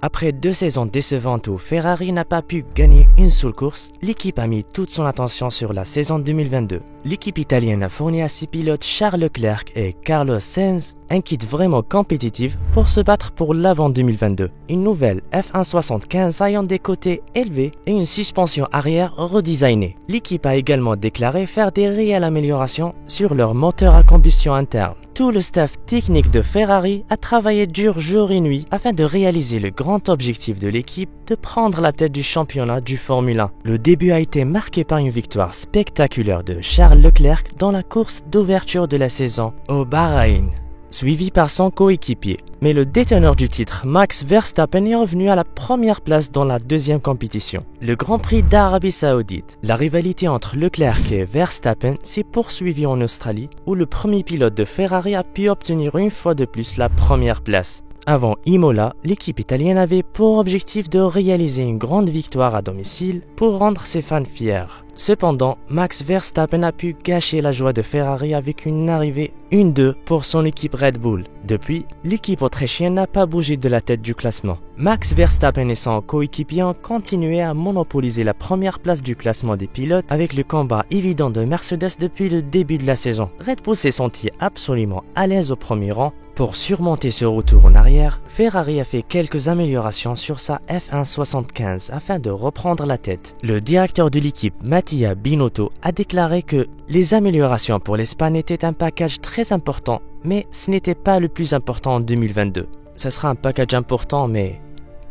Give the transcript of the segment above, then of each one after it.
Après 2 saisons décevantes où Ferrari n'a pas pu gagner une seule course, l'équipe a mis toute son attention sur la saison 2022. L'équipe italienne a fourni à ses pilotes Charles Leclerc et Carlos Sainz un kit vraiment compétitif pour se battre pour l'avant 2022. Une nouvelle F1.75 ayant des côtés élevés et une suspension arrière redesignée. L'équipe a également déclaré faire des réelles améliorations sur leur moteur à combustion interne. Tout le staff technique de Ferrari a travaillé dur jour et nuit afin de réaliser le grand objectif de l'équipe de prendre la tête du championnat du Formule 1. Le début a été marqué par une victoire spectaculaire de Charles Leclerc dans la course d'ouverture de la saison au Bahreïn, suivi par son coéquipier. Mais le déteneur du titre, Max Verstappen, est revenu à la première place dans la deuxième compétition, le Grand Prix d'Arabie Saoudite. La rivalité entre Leclerc et Verstappen s'est poursuivie en Australie, où le premier pilote de Ferrari a pu obtenir une fois de plus la première place. Avant Imola, l'équipe italienne avait pour objectif de réaliser une grande victoire à domicile pour rendre ses fans fiers. Cependant, Max Verstappen a pu gâcher la joie de Ferrari avec une arrivée 1-2 pour son équipe Red Bull. Depuis, l'équipe autrichienne n'a pas bougé de la tête du classement. Max Verstappen et son coéquipier ont continué à monopoliser la première place du classement des pilotes avec le combat évident de Mercedes depuis le début de la saison. Red Bull s'est senti absolument à l'aise au premier rang. Pour surmonter ce retour en arrière, Ferrari a fait quelques améliorations sur sa F1.75 afin de reprendre la tête. Le directeur de l'équipe, Mattia Binotto, a déclaré que les améliorations pour l'Espagne étaient un package très important, mais ce n'était pas le plus important en 2022. Ce sera un package important, mais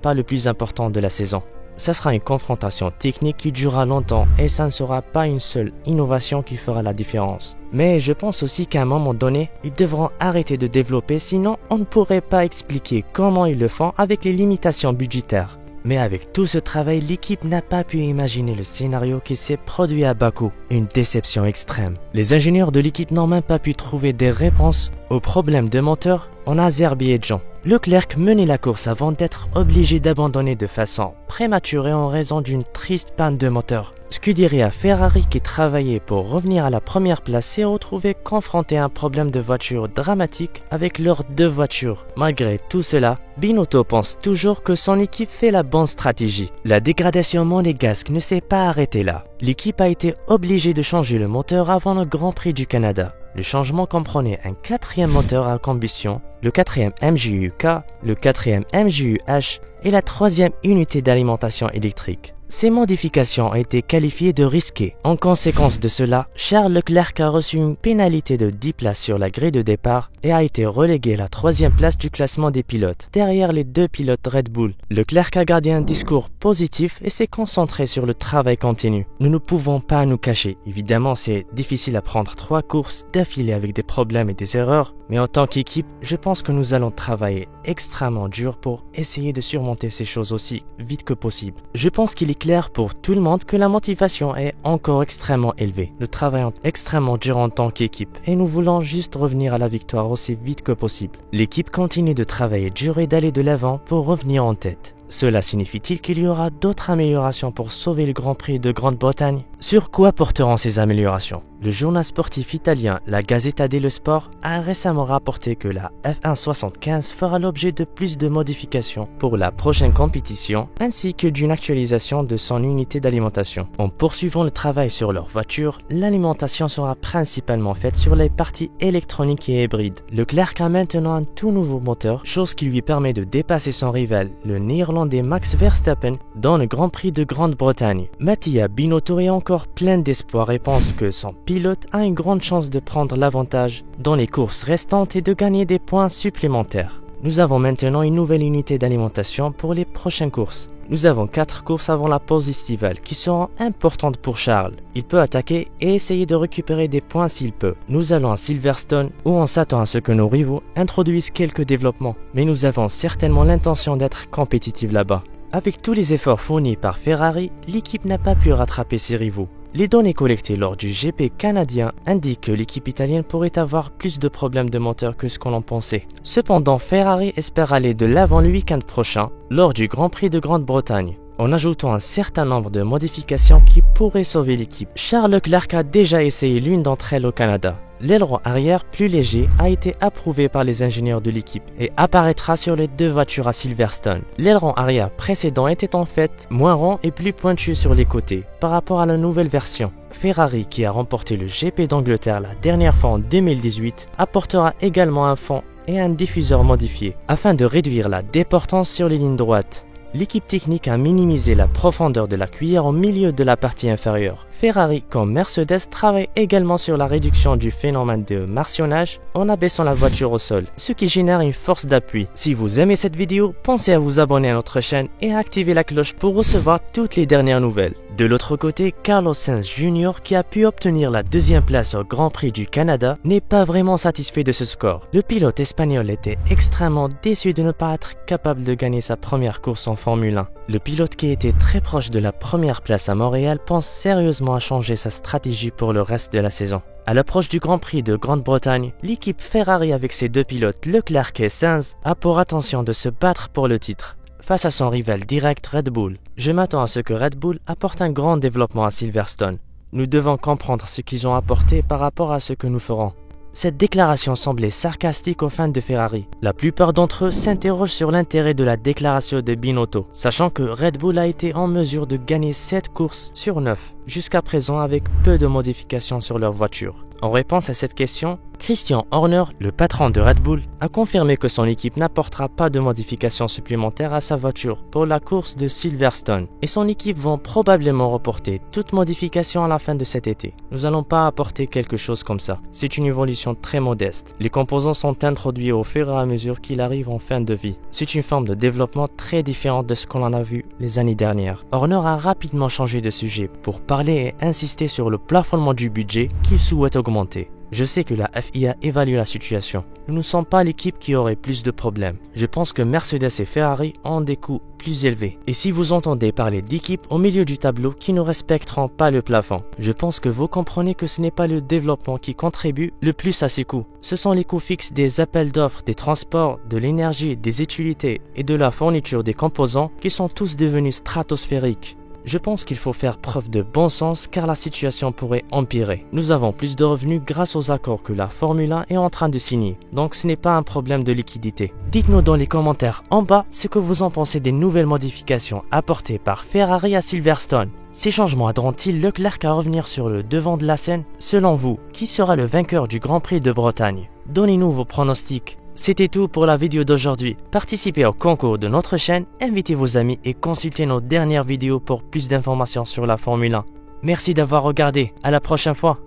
pas le plus important de la saison. Ça sera une confrontation technique qui durera longtemps et ça ne sera pas une seule innovation qui fera la différence. Mais je pense aussi qu'à un moment donné, ils devront arrêter de développer, sinon on ne pourrait pas expliquer comment ils le font avec les limitations budgétaires. Mais avec tout ce travail, l'équipe n'a pas pu imaginer le scénario qui s'est produit à Bakou, une déception extrême. Les ingénieurs de l'équipe n'ont même pas pu trouver des réponses aux problèmes de moteur en Azerbaïdjan. Leclerc menait la course avant d'être obligé d'abandonner de façon prématurée en raison d'une triste panne de moteur. Scuderia Ferrari, qui travaillait pour revenir à la première place, s'est retrouvé confronté à un problème de voiture dramatique avec leurs 2 voitures. Malgré tout cela, Binotto pense toujours que son équipe fait la bonne stratégie. La dégradation monégasque ne s'est pas arrêtée là. L'équipe a été obligée de changer le moteur avant le Grand Prix du Canada. Le changement comprenait un 4e moteur à combustion, le 4e MGU-K, le 4e MGU-H et la 3e unité d'alimentation électrique. Ces modifications ont été qualifiées de risquées. En conséquence de cela, Charles Leclerc a reçu une pénalité de 10 places sur la grille de départ et a été relégué à la 3e place du classement des pilotes, derrière les 2 pilotes Red Bull. Leclerc a gardé un discours positif et s'est concentré sur le travail continu. Nous ne pouvons pas nous cacher. Évidemment, c'est difficile à prendre 3 courses d'affilée avec des problèmes et des erreurs, mais en tant qu'équipe, je pense que nous allons travailler extrêmement dur pour essayer de surmonter ces choses aussi vite que possible. Je pense qu'il est clair pour tout le monde que la motivation est encore extrêmement élevée. Nous travaillons extrêmement dur en tant qu'équipe et nous voulons juste revenir à la victoire aussi vite que possible. L'équipe continue de travailler dur et d'aller de l'avant pour revenir en tête. Cela signifie-t-il qu'il y aura d'autres améliorations pour sauver le Grand Prix de Grande-Bretagne? Sur quoi porteront ces améliorations? Le journal sportif italien La Gazzetta dello Sport a récemment rapporté que la F1.75 fera l'objet de plus de modifications pour la prochaine compétition ainsi que d'une actualisation de son unité d'alimentation. En poursuivant le travail sur leur voiture, l'alimentation sera principalement faite sur les parties électroniques et hybrides. Leclerc a maintenant un tout nouveau moteur, chose qui lui permet de dépasser son rival, le néerlandais Max Verstappen, dans le Grand Prix de Grande-Bretagne. Mattia Binotto est encore plein d'espoir et pense que son pilote a une grande chance de prendre l'avantage dans les courses restantes et de gagner des points supplémentaires. Nous avons maintenant une nouvelle unité d'alimentation pour les prochaines courses. Nous avons 4 courses avant la pause estivale qui seront importantes pour Charles. Il peut attaquer et essayer de récupérer des points s'il peut. Nous allons à Silverstone où on s'attend à ce que nos rivaux introduisent quelques développements, mais nous avons certainement l'intention d'être compétitifs là-bas. Avec tous les efforts fournis par Ferrari, l'équipe n'a pas pu rattraper ses rivaux. Les données collectées lors du GP canadien indiquent que l'équipe italienne pourrait avoir plus de problèmes de moteur que ce qu'on en pensait. Cependant, Ferrari espère aller de l'avant le week-end prochain lors du Grand Prix de Grande-Bretagne, en ajoutant un certain nombre de modifications qui pourraient sauver l'équipe. Charles Leclerc a déjà essayé l'une d'entre elles au Canada. L'aileron arrière plus léger a été approuvé par les ingénieurs de l'équipe et apparaîtra sur les deux voitures à Silverstone. L'aileron arrière précédent était en fait moins rond et plus pointu sur les côtés par rapport à la nouvelle version. Ferrari, qui a remporté le GP d'Angleterre la dernière fois en 2018, apportera également un fond et un diffuseur modifié afin de réduire la déportance sur les lignes droites. L'équipe technique a minimisé la profondeur de la cuillère au milieu de la partie inférieure. Ferrari, comme Mercedes, travaille également sur la réduction du phénomène de martionnage en abaissant la voiture au sol, ce qui génère une force d'appui. Si vous aimez cette vidéo, pensez à vous abonner à notre chaîne et à activer la cloche pour recevoir toutes les dernières nouvelles. De l'autre côté, Carlos Sainz Jr., qui a pu obtenir la deuxième place au Grand Prix du Canada, n'est pas vraiment satisfait de ce score. Le pilote espagnol était extrêmement déçu de ne pas être capable de gagner sa première course en Formule 1. Le pilote, qui était très proche de la première place à Montréal, pense sérieusement à changer sa stratégie pour le reste de la saison. À l'approche du Grand Prix de Grande-Bretagne, l'équipe Ferrari avec ses deux pilotes Leclerc et Sainz a pour intention de se battre pour le titre face à son rival direct Red Bull. Je m'attends à ce que Red Bull apporte un grand développement à Silverstone. Nous devons comprendre ce qu'ils ont apporté par rapport à ce que nous ferons. Cette déclaration semblait sarcastique aux fans de Ferrari. La plupart d'entre eux s'interrogent sur l'intérêt de la déclaration de Binotto, sachant que Red Bull a été en mesure de gagner 7 courses sur 9 jusqu'à présent avec peu de modifications sur leur voiture. En réponse à cette question, Christian Horner, le patron de Red Bull, a confirmé que son équipe n'apportera pas de modifications supplémentaires à sa voiture pour la course de Silverstone et son équipe vont probablement reporter toute modification à la fin de cet été. Nous n'allons pas apporter quelque chose comme ça. C'est une évolution très modeste. Les composants sont introduits au fur et à mesure qu'ils arrivent en fin de vie. C'est une forme de développement très différente de ce qu'on en a vu les années dernières. Horner a rapidement changé de sujet pour parler et insister sur le plafonnement du budget qu'il souhaite augmenter. Je sais que la FIA évalue la situation. Nous ne sommes pas l'équipe qui aurait plus de problèmes. Je pense que Mercedes et Ferrari ont des coûts plus élevés. Et si vous entendez parler d'équipes au milieu du tableau qui ne respecteront pas le plafond, je pense que vous comprenez que ce n'est pas le développement qui contribue le plus à ces coûts. Ce sont les coûts fixes des appels d'offres, des transports, de l'énergie, des utilités et de la fourniture des composants qui sont tous devenus stratosphériques. Je pense qu'il faut faire preuve de bon sens car la situation pourrait empirer. Nous avons plus de revenus grâce aux accords que la Formule 1 est en train de signer, donc ce n'est pas un problème de liquidité. Dites-nous dans les commentaires en bas ce que vous en pensez des nouvelles modifications apportées par Ferrari à Silverstone. Ces changements aideront-ils Leclerc à revenir sur le devant de la scène? Selon vous, qui sera le vainqueur du Grand Prix de Bretagne? Donnez-nous vos pronostics. C'était tout pour la vidéo d'aujourd'hui. Participez au concours de notre chaîne, invitez vos amis et consultez nos dernières vidéos pour plus d'informations sur la Formule 1. Merci d'avoir regardé, à la prochaine fois.